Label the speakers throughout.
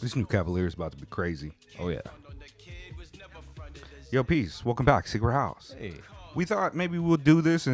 Speaker 1: This new Cavalier is about to be crazy.
Speaker 2: Oh, yeah.
Speaker 1: Yo, peace. Welcome back, Secret House.
Speaker 2: Hey.
Speaker 1: We thought maybe we'll do this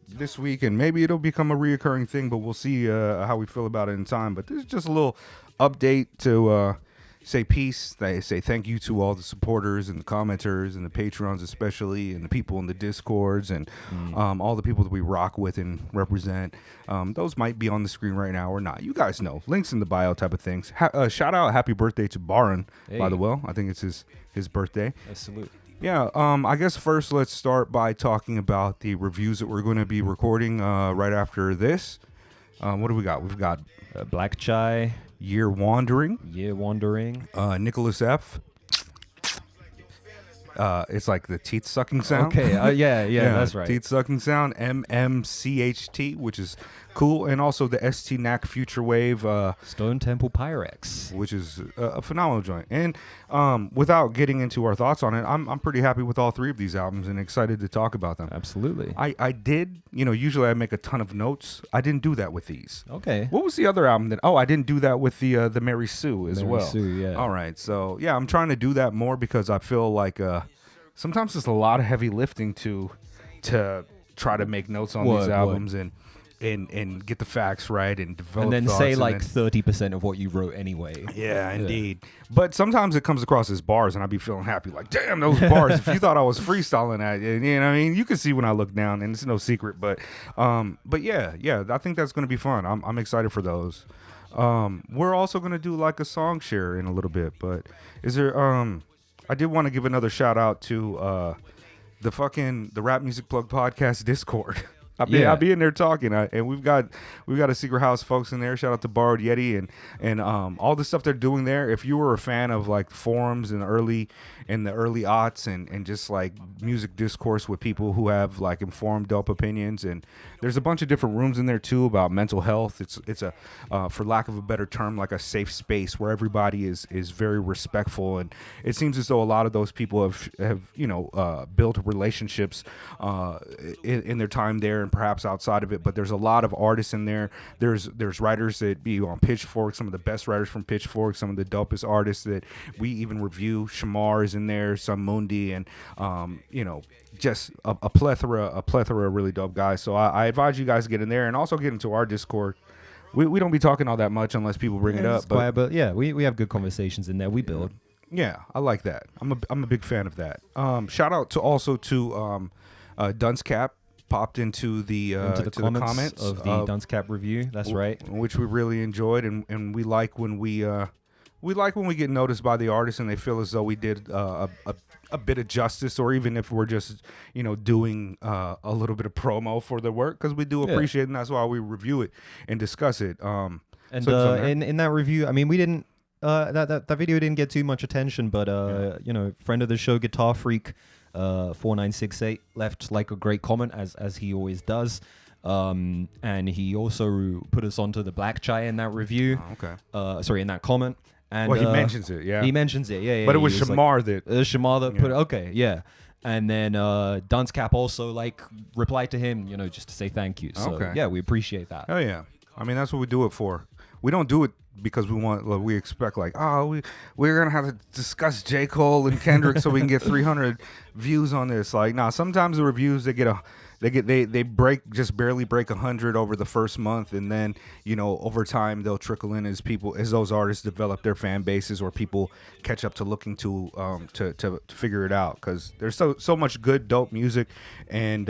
Speaker 1: this week, and maybe it'll become a reoccurring thing, but we'll see how we feel about it in time. But this is just a little update to say peace. They say thank you to all the supporters and the commenters and the Patreons especially, and the people in the Discords and all the people that we rock with and represent. Those might be on the screen right now or not. You guys know. Links in the bio type of things. Shout out, happy birthday to Baron, by the way. I think it's his birthday.
Speaker 2: Salute.
Speaker 1: Yeah, I guess first let's start by talking about the reviews that we're going to be recording right after this. What do we got? We've got
Speaker 2: Black Chai.
Speaker 1: Year Wandering. Nicholas F. It's like the teeth sucking sound.
Speaker 2: Okay, yeah, that's right.
Speaker 1: Teeth sucking sound. MMCHT, which is cool, and also the ST-NAC Future Wave.
Speaker 2: Stone Temple Pyrex,
Speaker 1: which is a phenomenal joint. And without getting into our thoughts on it, I'm pretty happy with all three of these albums and excited to talk about them.
Speaker 2: Absolutely.
Speaker 1: I did, usually I make a ton of notes. I didn't do that with these.
Speaker 2: Okay.
Speaker 1: What was the other album that? Oh, I didn't do that with the Mary Sue as well.
Speaker 2: Mary Sue, yeah.
Speaker 1: All right. So yeah, I'm trying to do that more because I feel like sometimes it's a lot of heavy lifting to try to make notes on these albums and get the facts right and develop
Speaker 2: and then
Speaker 1: thoughts
Speaker 2: say like 30% of what you wrote anyway.
Speaker 1: Yeah, indeed. But sometimes it comes across as bars and I'd be feeling happy like, damn, those bars. If you thought I was freestyling that, you know what I mean? You can see when I look down and it's no secret. But yeah, I think that's going to be fun. I'm excited for those. We're also going to do like a song share in a little bit. But is there, I did want to give another shout out to the Rap Music Plug Podcast Discord. I'll be in there talking, and we've got a Secret House folks in there. Shout out to Borrowed Yeti and all the stuff they're doing there. If you were a fan of like forums in the early aughts and just like music discourse with people who have like informed, dope opinions, and there's a bunch of different rooms in there too about mental health. It's a for lack of a better term, like a safe space where everybody is very respectful, and it seems as though a lot of those people have built relationships in their time there. Perhaps outside of it, but there's a lot of artists in there. There's writers that be on Pitchfork, some of the best writers from Pitchfork, some of the dopest artists that we even review. Shamar is in there, some Mundi, and just a plethora of really dope guys. So I advise you guys to get in there and also get into our Discord. We don't be talking all that much unless people bring it up.
Speaker 2: But yeah, we have good conversations in there. We build.
Speaker 1: Yeah, I like that. I'm a big fan of that. Shout out to Dunce Cap. Popped into the comments
Speaker 2: of the Dunce Cap review. That's right,
Speaker 1: which we really enjoyed, and we like when we get noticed by the artists and they feel as though we did a bit of justice, or even if we're just doing a little bit of promo for the work, because we do appreciate it, and that's why we review it and discuss it.
Speaker 2: And in that review, I mean, we didn't that video didn't get too much attention, but friend of the show, Guitar Freak 4968 left like a great comment as he always does, and he also put us onto the Black Chai in that review. In that comment. And
Speaker 1: he mentions it. Yeah,
Speaker 2: he mentions it. Yeah.
Speaker 1: But it was Shamar
Speaker 2: that put it. Okay, yeah. And then Dunce Cap also like replied to him, just to say thank you. So yeah, we appreciate that.
Speaker 1: Oh yeah, I mean that's what we do it for. We don't do it because we expect like, we're gonna have to discuss J. Cole and Kendrick so we can get 300 views on this. Like, sometimes the reviews they barely break 100 over the first month, and then over time they'll trickle in as those artists develop their fan bases or people catch up to looking to figure it out, because there's so much good dope music. And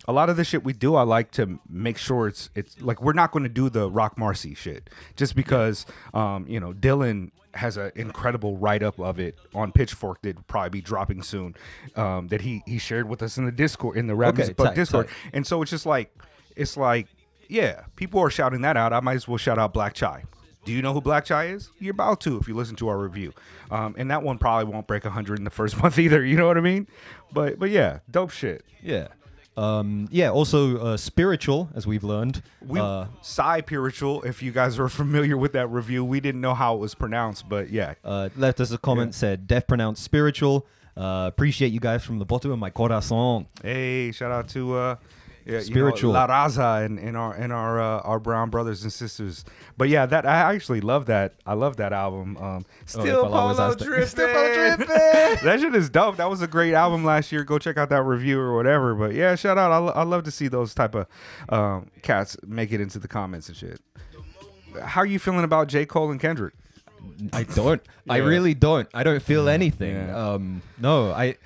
Speaker 1: a lot of the shit we do, I like to make sure it's like we're not going to do the Roc Marci shit just because Dylan has an incredible write-up of it on Pitchfork that will probably be dropping soon, that he shared with us in the Discord, in the Rap Music Plug Discord. And so it's just like people are shouting that out. I might as well shout out Black Chai. Do you know who Black Chai is? You're about to if you listen to our review. And that one probably won't break 100 in the first month either. You know what I mean? But yeah, dope shit.
Speaker 2: Yeah. Also spiritual, as we've learned.
Speaker 1: Spiritual, if you guys are familiar with that review. We didn't know how it was pronounced, but yeah.
Speaker 2: Left us a comment, said, Def pronounced spiritual. Appreciate you guys from the bottom of my corazon.
Speaker 1: Hey, shout out to Yeah,
Speaker 2: spiritual.
Speaker 1: La Raza and our brown brothers and sisters. But yeah, that I actually love that. I love that album. Still Polo Drippin'. That shit is dope. That was a great album last year. Go check out that review or whatever. But yeah, shout out. I love to see those type of cats make it into the comments and shit. How are you feeling about J. Cole and Kendrick?
Speaker 2: I don't. I really don't. I don't feel anything.
Speaker 1: Yeah.
Speaker 2: No, I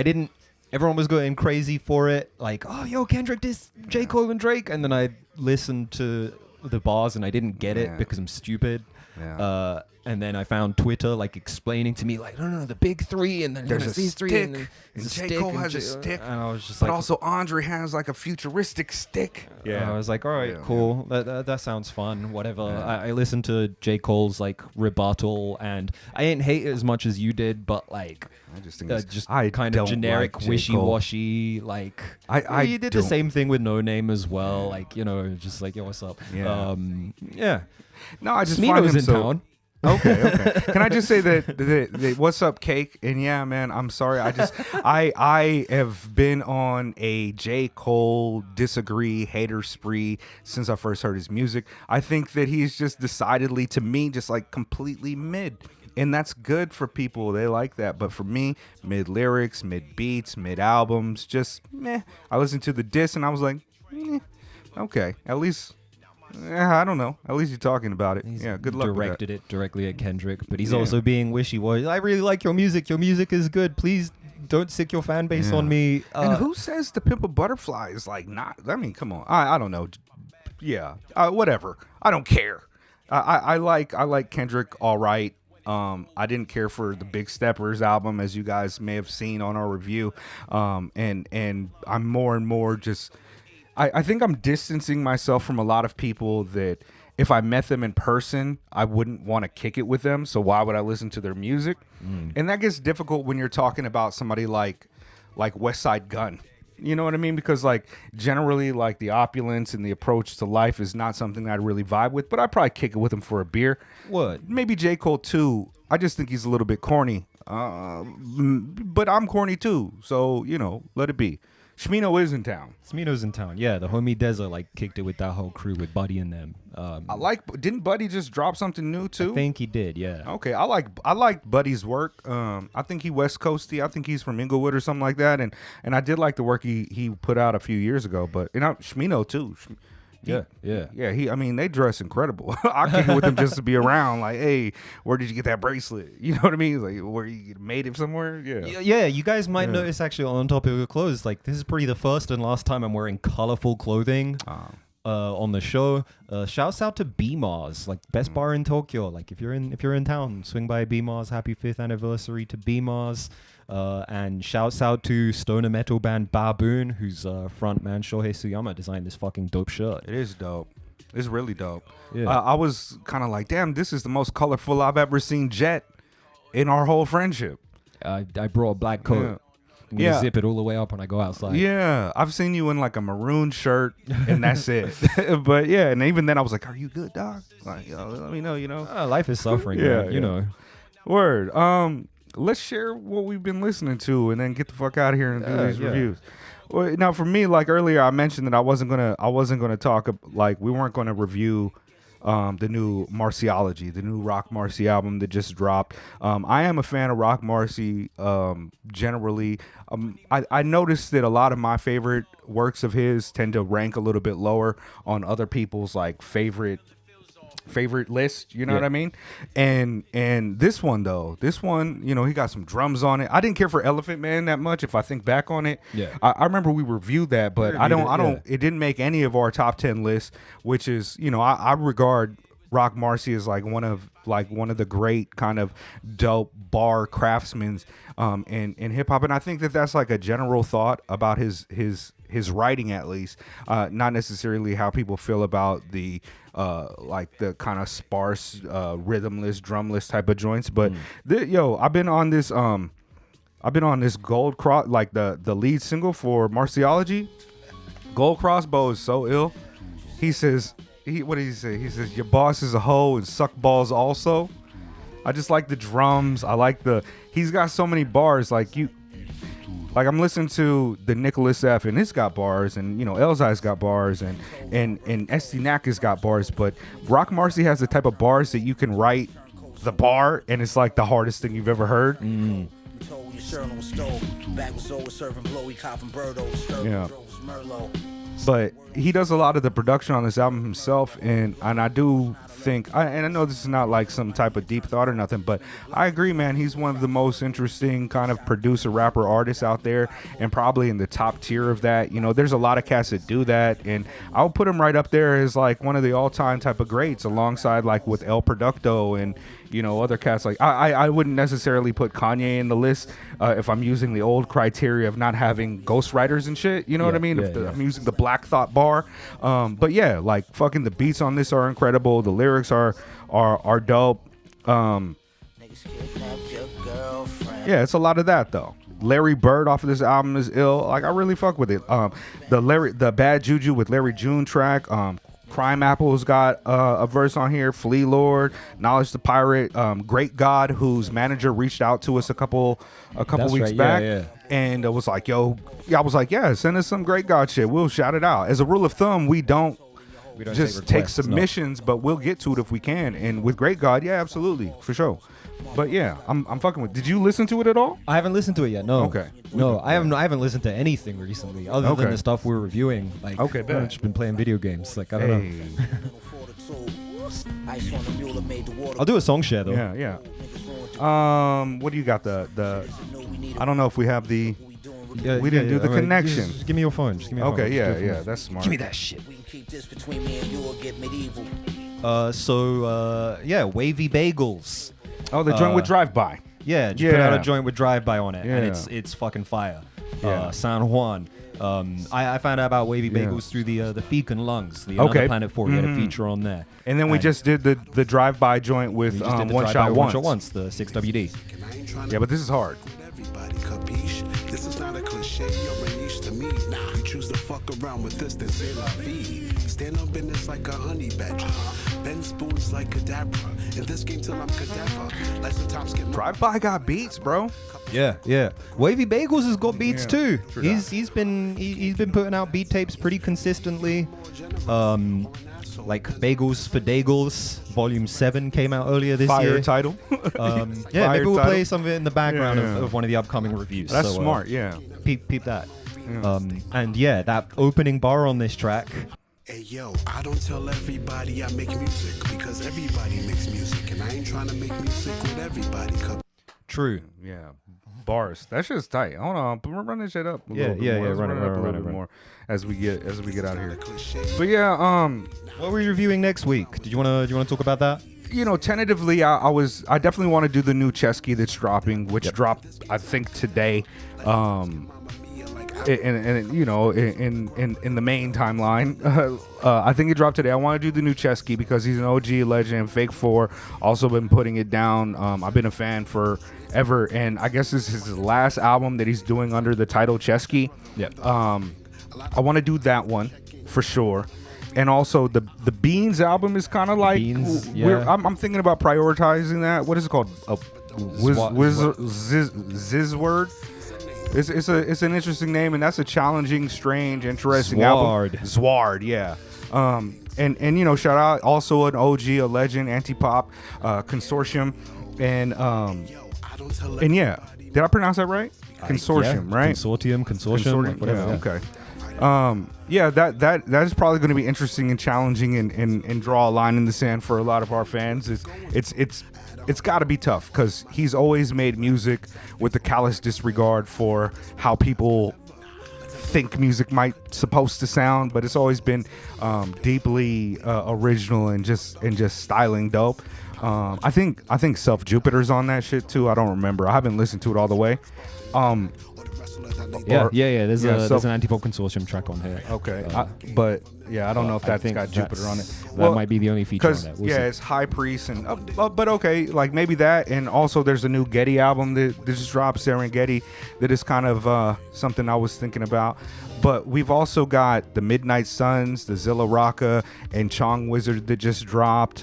Speaker 2: didn't. Everyone was going crazy for it. Like, oh, yo, Kendrick diss J. Cole and Drake. And then I listened to the bars and I didn't get it because I'm stupid.
Speaker 1: Yeah.
Speaker 2: And then I found Twitter like explaining to me like, no, the big three, and then
Speaker 1: there's
Speaker 2: these three,
Speaker 1: and J. Cole has a stick,
Speaker 2: and I was just
Speaker 1: but
Speaker 2: like,
Speaker 1: also Andre has like a futuristic stick.
Speaker 2: I was like, all right, cool, that sounds fun, whatever. I listened to J. Cole's like rebuttal, and I didn't hate it as much as you did, but like,
Speaker 1: I just think
Speaker 2: just kind of generic,
Speaker 1: like
Speaker 2: wishy-washy. Like, you did the same thing with Noname as well. Like, just like, yo, what's up?
Speaker 1: Yeah.
Speaker 2: No,
Speaker 1: I just
Speaker 2: Smino's
Speaker 1: find him
Speaker 2: in town.
Speaker 1: Okay. Can I just say that what's up, Cake? And yeah, man, I'm sorry. I have been on a J. Cole disagree hater spree since I first heard his music. I think that he's just decidedly, to me, just like completely mid. And that's good for people. They like that. But for me, mid lyrics, mid beats, mid albums, just meh. I listened to the diss and I was like, okay, at least... I don't know. At least you're talking about it. He's good luck.
Speaker 2: Directed it directly at Kendrick, but he's also being wishy-washy. I really like your music. Your music is good. Please don't sick your fan base on me.
Speaker 1: And who says To Pimp a Butterfly is like not? I mean, come on. I don't know. Yeah. Whatever. I don't care. I like Kendrick. All right. I didn't care for the Big Steppers album, as you guys may have seen on our review. And I'm more and more just. I think I'm distancing myself from a lot of people that if I met them in person, I wouldn't want to kick it with them. So why would I listen to their music? And that gets difficult when you're talking about somebody like West Side Gun. You know what I mean? Because like generally like the opulence and the approach to life is not something that I really vibe with, but I'd probably kick it with him for a beer.
Speaker 2: What?
Speaker 1: Maybe J. Cole too. I just think he's a little bit corny. But I'm corny too. So, let it be. Smino is in town.
Speaker 2: Smino's in town. Yeah, the homie Deza like kicked it with that whole crew with Buddy and them.
Speaker 1: Didn't Buddy just drop something new too?
Speaker 2: I think he did. Yeah.
Speaker 1: Okay, I like Buddy's work. I think he West Coasty. I think he's from Inglewood or something like that. And I did like the work he put out a few years ago. But Smino too.
Speaker 2: Yeah.
Speaker 1: They dress incredible. I kick it with them just to be around. Like, hey, where did you get that bracelet? You know what I mean? Like, where you made it somewhere? Yeah.
Speaker 2: Yeah. You guys might notice actually on topic of clothes, like this is probably the first and last time I'm wearing colorful clothing on the shout out to B-Mars, like best bar in Tokyo. Like if you're in town, swing by B-Mars. Happy 5th anniversary to B-Mars. And shouts out to stoner metal band Baboon, whose frontman Shohei Suyama designed this fucking dope shirt.
Speaker 1: It is dope. It's really dope.
Speaker 2: Yeah.
Speaker 1: I was kind of like, damn, this is the most colorful I've ever seen Jet in our whole friendship.
Speaker 2: I brought a black coat. I'm gonna zip it all the way up when I go outside.
Speaker 1: Yeah, I've seen you in like a maroon shirt, and that's it. But yeah, and even then I was like, "Are you good, dog? Like, let me know,
Speaker 2: life is suffering, man. You know.
Speaker 1: Word. Let's share what we've been listening to, and then get the fuck out of here and do these reviews. Well, now for me, like earlier, I mentioned that I wasn't gonna talk like we weren't gonna review the new Marciology, the new Roc Marci album that just dropped. I am a fan of Roc Marci generally. I noticed that a lot of my favorite works of his tend to rank a little bit lower on other people's like favorite list, you know what I mean? And this one, he got some drums on it. I didn't care for Elephant Man that much if I think back on it.
Speaker 2: Yeah.
Speaker 1: I remember we reviewed that, but it didn't make any of our top 10 lists, which is, I regard Roc Marci as like one of the great kind of dope bar craftsmen in hip hop. And I think that that's like a general thought about his writing, at least, not necessarily how people feel about the like the kind of sparse rhythmless drumless type of joints. But I've been on this Gold Cross, like the lead single for Marciology. Gold Crossbow is so ill. He says, what did he say? He says, your boss is a hoe and suck balls also. I just like the drums. I like he's got so many bars. Like Like I'm listening to the Nicholas F, and it's got bars, and you know Elzai's got bars, and SD Naka's got bars, but Roc Marci has the type of bars that you can write the bar, and it's like the hardest thing you've ever heard. Yeah. But he does a lot of the production on this album himself, and I do think, and I know this is not like some type of deep thought or nothing, but I agree, man. He's one of the most interesting kind of producer, rapper, artists out there, and probably in the top tier of that. You know, there's a lot of cats that do that, and I'll put him right up there as like one of the all-time type of greats, alongside like with El Producto and you know other cats. Like I wouldn't necessarily put Kanye in the list if I'm using the old criteria of not having ghostwriters and shit. You know what I mean? I'm using the Black Thought bar. But yeah, like fucking the beats on this are incredible. The lyrics are dope. Yeah, it's a lot of that though. Larry Bird off of this album is ill. Like I really fuck with it. The Bad Juju with Larry June track. Crime Apple's got a verse on here. Flea Lord, Knowledge the Pirate, Great God, whose manager reached out to us a couple weeks back, and it was like, yo, I was like, yeah, send us some Great God shit. We'll shout it out. As a rule of thumb, we don't just take submissions, but we'll get to it if we can. And with Great God, yeah, absolutely, for sure. But yeah, I'm fucking with. Did you listen to it at all?
Speaker 2: I haven't listened to it yet. No.
Speaker 1: Okay.
Speaker 2: No, I haven't listened to anything recently other than the stuff we're reviewing. Like,
Speaker 1: okay,
Speaker 2: I've just been playing video games. Like, I don't know. I'll do a song share though.
Speaker 1: Yeah. What do you got? The I don't know if we have the. We didn't do the connection.
Speaker 2: Just give me your phone. Just give me your phone.
Speaker 1: Okay, yeah, that's smart.
Speaker 2: Give me that shit. Wavy Bagels.
Speaker 1: Oh, the joint with Driveby.
Speaker 2: Yeah, just put out a joint with Driveby on it, and it's fucking fire. San Juan. I found out about Wavy Bagels through the Feek and Lungs, the Another Planet 4. We had a feature on there.
Speaker 1: And then we just did the Driveby joint with One Shot Once,
Speaker 2: the 6WD.
Speaker 1: Yeah, but this is hard.
Speaker 3: This is not a cliche or a niche to me. Nah, you choose to fuck around with this, then say la vie. Stand on business like a honey badger. Bend spoons like Cadabra. In this game till I'm cadaver. Like the tops get
Speaker 1: Driveby got beats, bro.
Speaker 2: Yeah. Wavy Bagels has got beats too. He's been putting out beat tapes pretty consistently. Like Bagels for Dagels, Volume 7 came out earlier this year.
Speaker 1: Fire title.
Speaker 2: Maybe we'll play some of it in the background of one of the upcoming reviews.
Speaker 1: That's smart, yeah.
Speaker 2: Peep that. And yeah, that opening bar on this track.
Speaker 3: Hey yo, I don't tell everybody I make music because everybody makes music, and I ain't trying to make music with everybody.
Speaker 2: True.
Speaker 1: Yeah. Bars. That shit's tight. Hold on, run this shit up.
Speaker 2: Run it
Speaker 1: more as we get out of here. But yeah,
Speaker 2: what were you reviewing next week? Do you wanna talk about that?
Speaker 1: You know, tentatively, I definitely want to do the new Chesky that's dropping, which dropped I think today. And you know, in the main timeline, I think it dropped today. I want to do the new Chesky because he's an OG legend. Fake 4 also been putting it down. I've been a fan forever, and I guess this is his last album that he's doing under the title Chesky. I want to do that one for sure. And also the Beans album is kind of like
Speaker 2: Beans,
Speaker 1: I'm thinking about prioritizing that. What is it called? Ziz word. It's an interesting name, and that's a challenging, strange, interesting album. Zward, yeah. And you know, shout out also an OG, a legend, Anti-Pop Consortium, and yeah, did I pronounce that right? Consortium, right?
Speaker 2: Consortium, whatever.
Speaker 1: Yeah, okay. That is probably going to be interesting and challenging and draw a line in the sand for a lot of our fans. It's got to be tough because he's always made music with the callous disregard for how people think music might supposed to sound, but it's always been deeply original and just styling dope. I think Self Jupiter's on that shit too. I don't remember. I haven't listened to it all the way.
Speaker 2: There's an Anti-Pop Consortium track on here.
Speaker 1: Okay, but Yeah, I don't know if that's got Jupiter on it.
Speaker 2: That might be the only feature on that. We'll see.
Speaker 1: It's High Priest, and but okay, like maybe that, and also there's a new Getty album that just dropped, Serengeti, that is kind of something I was thinking about. But we've also got the Midnight Suns, the Zilla Rocka, and Chong Wizard that just dropped.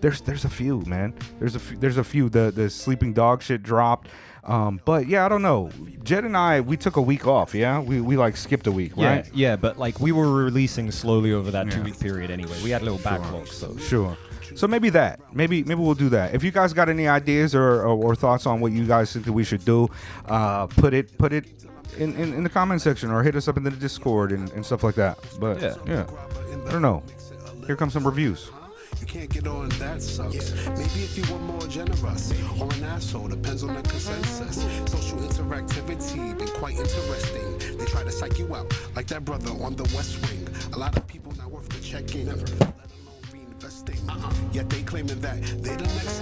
Speaker 1: There's a few, man. There's a few. The Sleeping Dog shit dropped. But yeah, I don't know. Jed and I, we took a week off. Yeah, we like skipped a week, right?
Speaker 2: Yeah, but like we were releasing slowly over that 2 week period anyway. We had a little backlog, so
Speaker 1: sure. So maybe we'll do that. If you guys got any ideas or thoughts on what you guys think that we should do, put it in the comment section or hit us up in the Discord and stuff like that. But yeah, I don't know. Here comes some reviews.
Speaker 3: You can't get on, that sucks. Maybe if you were more generous or an asshole, depends on the consensus. Social interactivity been quite interesting. They try to psych you out like that brother on the West Wing. A lot of people not worth the check-in, let alone reinvesting. Yet they claiming that they the next